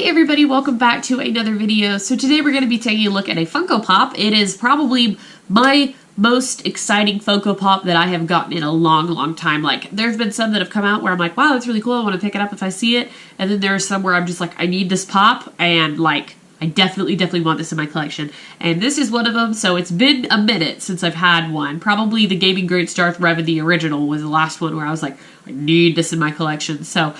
Hey everybody, welcome back to another video. So today we're going to be taking a look at a Funko Pop. It is probably my most exciting Funko Pop that I have gotten in a long time. Like, there's been some that have come out where I'm like, wow, that's really cool, I want to pick it up if I see it. And then there's some where I'm just like, I need this pop, and like, I definitely want this in my collection. And this is one of them, so it's been a minute since I've had one. Probably the Gaming Greats Darth Revan, the original, was the last one where I was like, I need this in my collection. So,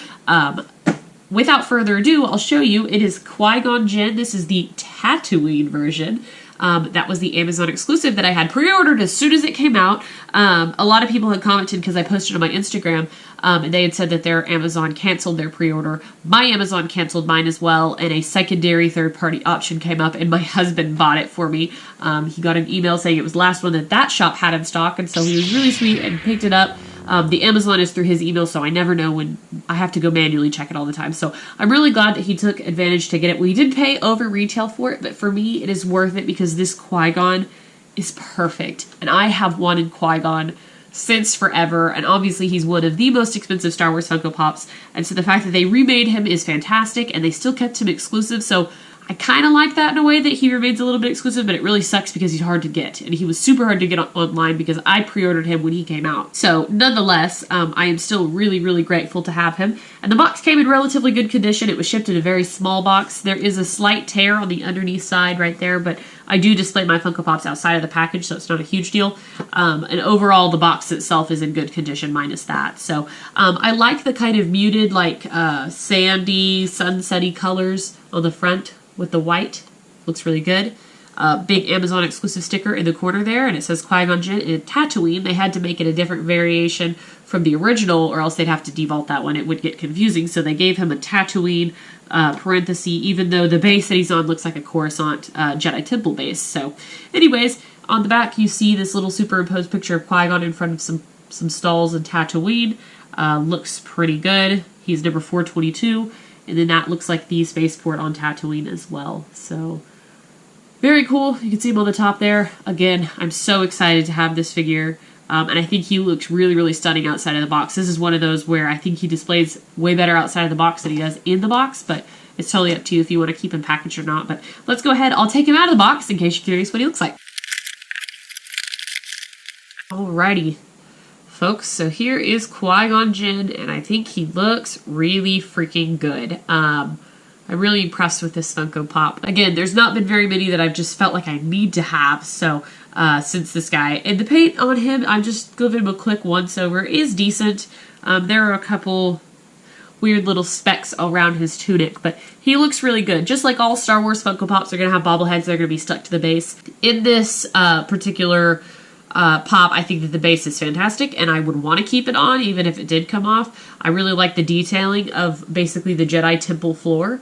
without further ado, I'll show you. It is Qui-Gon Jinn. This is the Tattooine version. That was the Amazon exclusive that I had pre-ordered as soon as it came out. A lot of people had commented because I posted on my Instagram, and they had said that their Amazon canceled their pre-order. My Amazon canceled mine as well, and a secondary third-party option came up, and my husband bought it for me. He got an email saying it was the last one that shop had in stock, and so he was really sweet and picked it up. The Amazon is through his email, so I never know when I have to go manually check it all the time. So I'm really glad that he took advantage to get it. We did pay over retail for it, but for me, it is worth it because this Qui-Gon is perfect. And I have wanted Qui-Gon since forever, and obviously he's one of the most expensive Star Wars Funko Pops. And so the fact that they remade him is fantastic, and they still kept him exclusive, so I kind of like that in a way that he remains a little bit exclusive, but it really sucks because he's hard to get. And he was super hard to get online because I pre-ordered him when he came out. So nonetheless, I am still really grateful to have him. And the box came in relatively good condition. It was shipped in a very small box. There is a slight tear on the underneath side right there, but I do display my Funko Pops outside of the package, so it's not a huge deal. And overall, the box itself is in good condition, minus that. So I like the kind of muted, like sandy, sunsetty colors on the front with the white. Looks really good. Big Amazon exclusive sticker in the corner there, and it says Qui-Gon Jinn and Tattooine. They had to make it a different variation from the original, or else they'd have to devault that one. It would get confusing, so they gave him a Tattooine parenthesis, even though the base that he's on looks like a Coruscant Jedi Temple base. So anyways, on the back you see this little superimposed picture of Qui-Gon in front of some stalls in Tatooine. Looks pretty good. He's number 422. And then that looks like the spaceport on Tattooine as well. So, very cool. You can see him on the top there. Again, I'm so excited to have this figure. And I think he looks really stunning outside of the box. This is one of those where I think he displays way better outside of the box than he does in the box. But it's totally up to you if you want to keep him packaged or not. But let's go ahead. I'll take him out of the box in case you're curious what he looks like. Alrighty. Folks, so here is Qui-Gon Jinn, and I think he looks really freaking good. I'm really impressed with this Funko Pop. Again, there's not been very many that I've just felt like I need to have, so since this guy. And the paint on him, I'm just giving him a quick once over, is decent. There are a couple weird little specks around his tunic, but he looks really good. Just like all Star Wars Funko Pops are going to have bobbleheads, they're going to be stuck to the base. In this particular pop, I think that the base is fantastic, and I would want to keep it on even if it did come off. I really like the detailing of basically the Jedi Temple floor.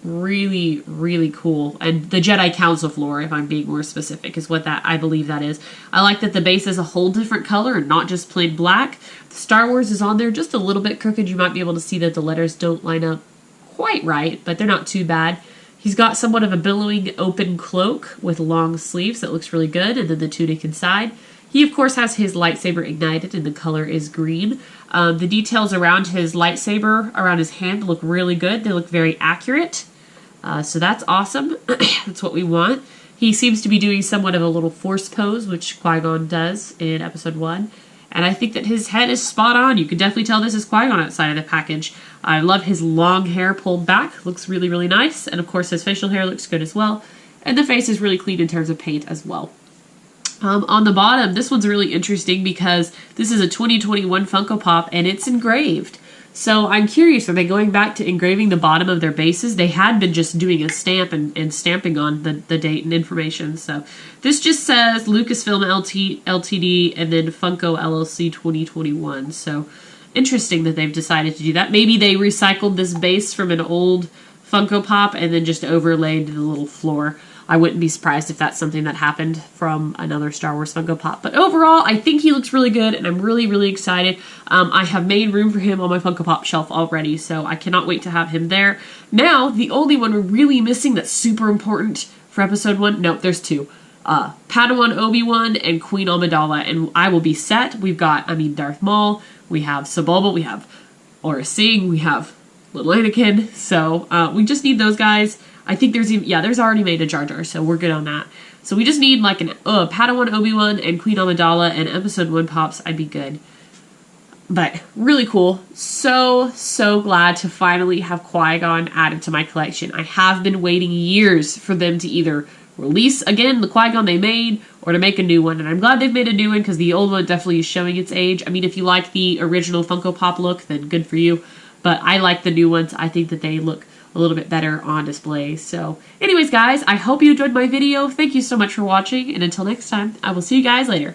Really cool. And the Jedi Council floor, if I'm being more specific, is what I believe that is. I like that the base is a whole different color and not just plain black. Star Wars is on there just a little bit crooked. You might be able to see that the letters don't line up quite right, but they're not too bad. He's got somewhat of a billowing open cloak with long sleeves that looks really good, and then the tunic inside. He, of course, has his lightsaber ignited, and the color is green. The details around his lightsaber, around his hand, look really good. They look very accurate, so that's awesome. That's what we want. He seems to be doing somewhat of a little force pose, which Qui-Gon does in Episode 1. And I think that his head is spot on. You can definitely tell this is Qui-Gon outside of the package. I love his long hair pulled back. Looks really nice. And of course his facial hair looks good as well. And the face is really clean in terms of paint as well. On the bottom, this one's really interesting because this is a 2021 Funko Pop and it's engraved. So I'm curious, are they going back to engraving the bottom of their bases? They had been just doing a stamp and stamping on the date and information. So this just says Lucasfilm Ltd. And then Funko LLC 2021. So interesting that they've decided to do that. Maybe they recycled this base from an old Funko Pop and then just overlaid the little floor. I wouldn't be surprised if that's something that happened from another Star Wars Funko Pop. But overall, I think he looks really good, and I'm really excited. I have made room for him on my Funko Pop shelf already, so I cannot wait to have him there. Now, the only one we're really missing that's super important for Episode 1, no, there's two. Padawan Obi-Wan and Queen Amidala, and I will be set. We've got, Darth Maul, we have Sebulba, we have Aurra Sing, we have little Anakin. So we just need those guys. I think there's already made a Jar Jar, so we're good on that. So we just need like an Padawan Obi-Wan and Queen Amidala and Episode 1 pops. I'd be good. But really cool. So glad to finally have Qui-Gon added to my collection. I have been waiting years for them to either release again the Qui-Gon they made or to make a new one. And I'm glad they've made a new one because the old one definitely is showing its age. I mean, if you like the original Funko Pop look, then good for you. But I like the new ones. I think that they look a little bit better on display. So anyways, guys, I hope you enjoyed my video. Thank you so much for watching. And until next time, I will see you guys later.